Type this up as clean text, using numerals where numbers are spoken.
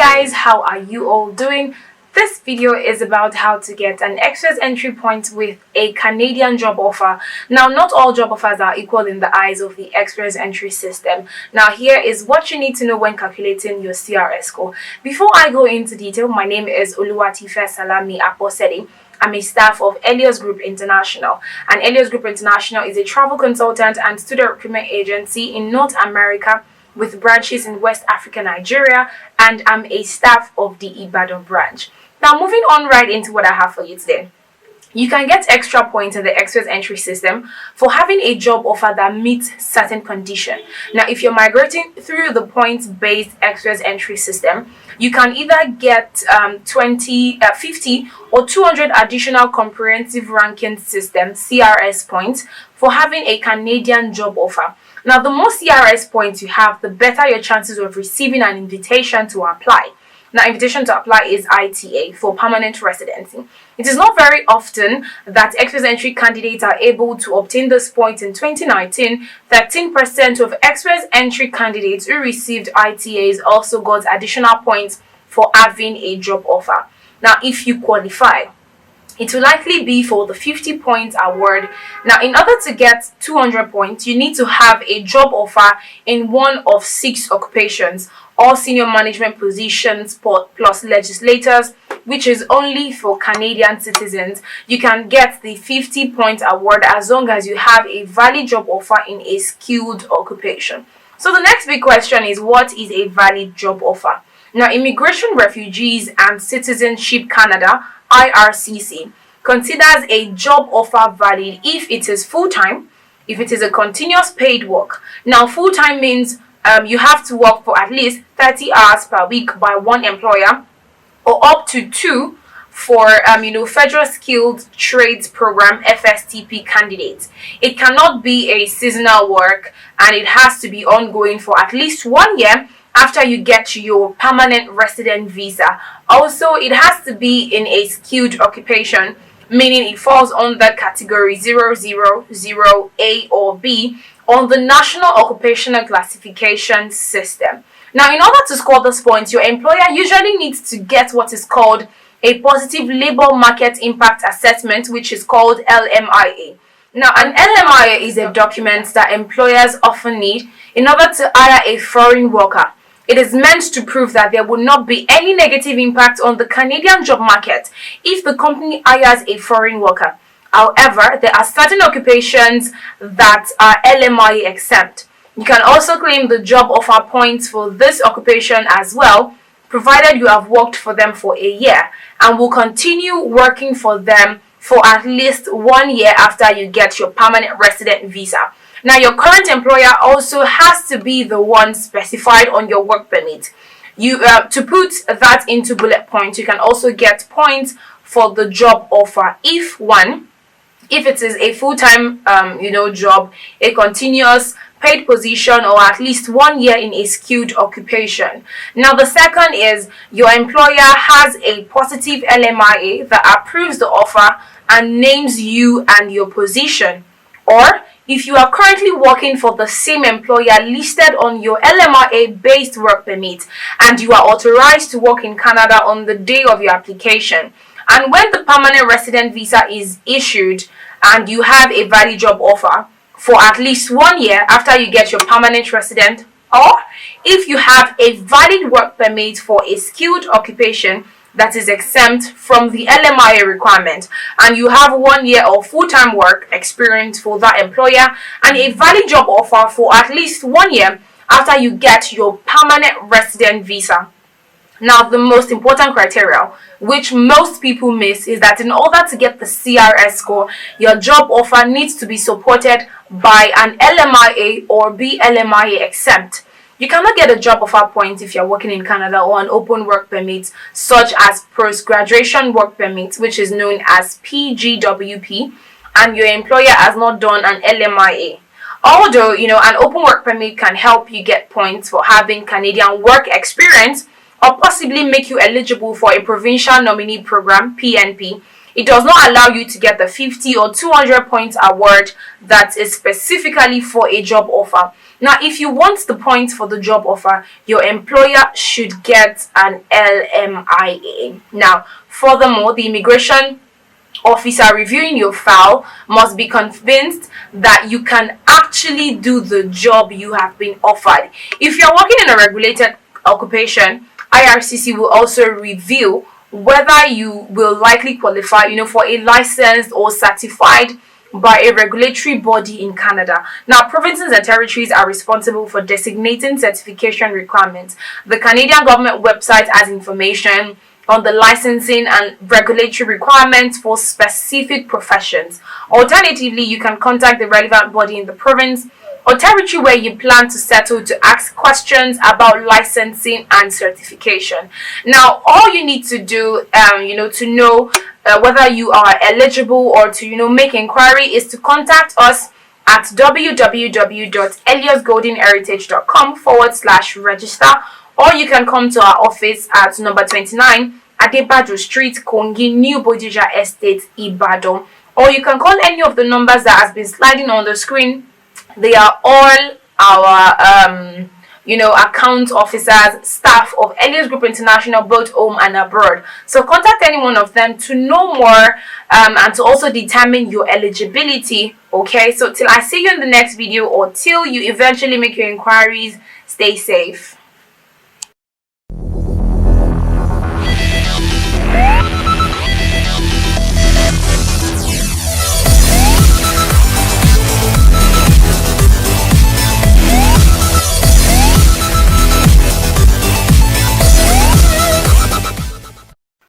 guys, how are you all doing? This video is about how to get an express entry point with a Canadian job offer. Now, not all job offers are equal in the eyes of the express entry system. Now, here is what you need to know when calculating your CRS score. Before I go into detail, my name is Oluwatife Salami Aposedi. I'm a staff of Elios Group International, and Elios Group International is a travel consultant and student recruitment agency in North America with branches in West Africa, Nigeria, and I'm a staff of the Ibadan branch. Now, moving on right into what I have for you today. You can get extra points in the express entry system for having a job offer that meets certain conditions. Now, if you're migrating through the points-based express entry system, you can either get 50 or 200 additional comprehensive ranking system CRS points for having a Canadian job offer. Now, the more CRS points you have, the better your chances of receiving an invitation to apply. Now, invitation to apply is ITA for permanent residency. It is not very often that express entry candidates are able to obtain this point. In 2019, 13% of express entry candidates who received ITAs also got additional points for having a job offer. Now, if you qualify, it will likely be for the 50 points award. Now, in order to get 200 points, you need to have a job offer in one of 6 occupations, all senior management positions plus legislators, which is only for Canadian citizens. You can get the 50 point award as long as you have a valid job offer in a skilled occupation. So the next big question is, what is a valid job offer? Now, Immigration, Refugees and Citizenship Canada, IRCC, considers a job offer valid if it is full-time, if it is a continuous paid work. Now, full-time means you have to work for at least 30 hours per week by one employer, or up to 2 for Federal Skilled Trades Program FSTP candidates. It cannot be a seasonal work, and it has to be ongoing for at least 1 year after you get your permanent resident visa. Also, it has to be in a skilled occupation, meaning it falls under category 000A or B on the National Occupational Classification System. Now, in order to score this point, your employer usually needs to get what is called a Positive Labor Market Impact Assessment, which is called LMIA. Now, an LMIA is a document that employers often need in order to hire a foreign worker. It is meant to prove that there will not be any negative impact on the Canadian job market if the company hires a foreign worker. However, there are certain occupations that are LMIA exempt. You can also claim the job offer points for this occupation as well, provided you have worked for them for a year and will continue working for them for at least 1 year after you get your permanent resident visa. Now, your current employer also has to be the one specified on your work permit. To put that into bullet points, you can also get points for the job offer if it is a full-time job, a continuous paid position, or at least 1 year in a skilled occupation. Now, the second is your employer has a positive LMIA that approves the offer and names you and your position. Or if you are currently working for the same employer listed on your LMIA-based work permit and you are authorized to work in Canada on the day of your application, and when the permanent resident visa is issued and you have a valid job offer for at least 1 year after you get your permanent resident, or if you have a valid work permit for a skilled occupation that is exempt from the LMIA requirement, and you have 1 year of full-time work experience for that employer and a valid job offer for at least 1 year after you get your permanent resident visa. Now, the most important criteria, which most people miss, is that in order to get the CRS score, your job offer needs to be supported by an LMIA or BLMIA exempt. You cannot get a job offer point if you're working in Canada or an open work permit, such as post-graduation work permit, which is known as PGWP, and your employer has not done an LMIA. Although, an open work permit can help you get points for having Canadian work experience, or possibly make you eligible for a provincial nominee program, PNP, it does not allow you to get the 50 or 200 points award that is specifically for a job offer. Now, if you want the points for the job offer, your employer should get an LMIA. Now, furthermore, the immigration officer reviewing your file must be convinced that you can actually do the job you have been offered. If you're working in a regulated occupation, IRCC will also review whether you will likely qualify, for a licensed or certified by a regulatory body in Canada. Now, provinces and territories are responsible for designating certification requirements. The Canadian government website has information on the licensing and regulatory requirements for specific professions. Alternatively, you can contact the relevant body in the province or territory where you plan to settle to ask questions about licensing and certification. Now, all you need to do, to know whether you are eligible or to, make inquiry is to contact us at www.eliosgoldenheritage.com/register, or you can come to our office at number 29 Adebajo Street, Kongi, New Bodija Estate, Ibadan. Or you can call any of the numbers that has been sliding on the screen. They are all our account officers, staff of Elios Group International, both home and abroad. So contact any one of them to know more and to also determine your eligibility. Okay, so till I see you in the next video, or till you eventually make your inquiries, stay safe.